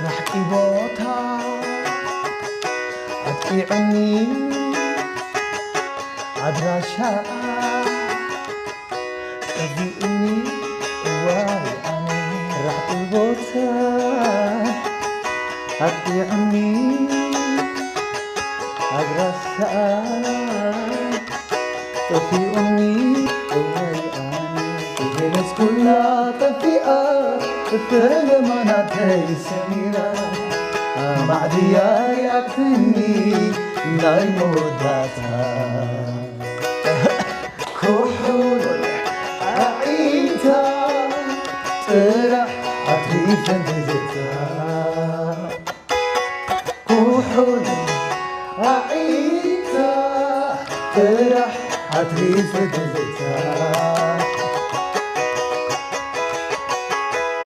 رحكي بوتا أطيعني عدراشا تبيئني واي أنا رحكي بوتا أطيعني عدراشا تبيئني واي أنا الناس كلها تفيئة فلما نتهي سميرة معدية يأكلني ناي موداتها كحول عينتا ترح عطريف انتزتها كحول عينتا ترح عطريف انتزتها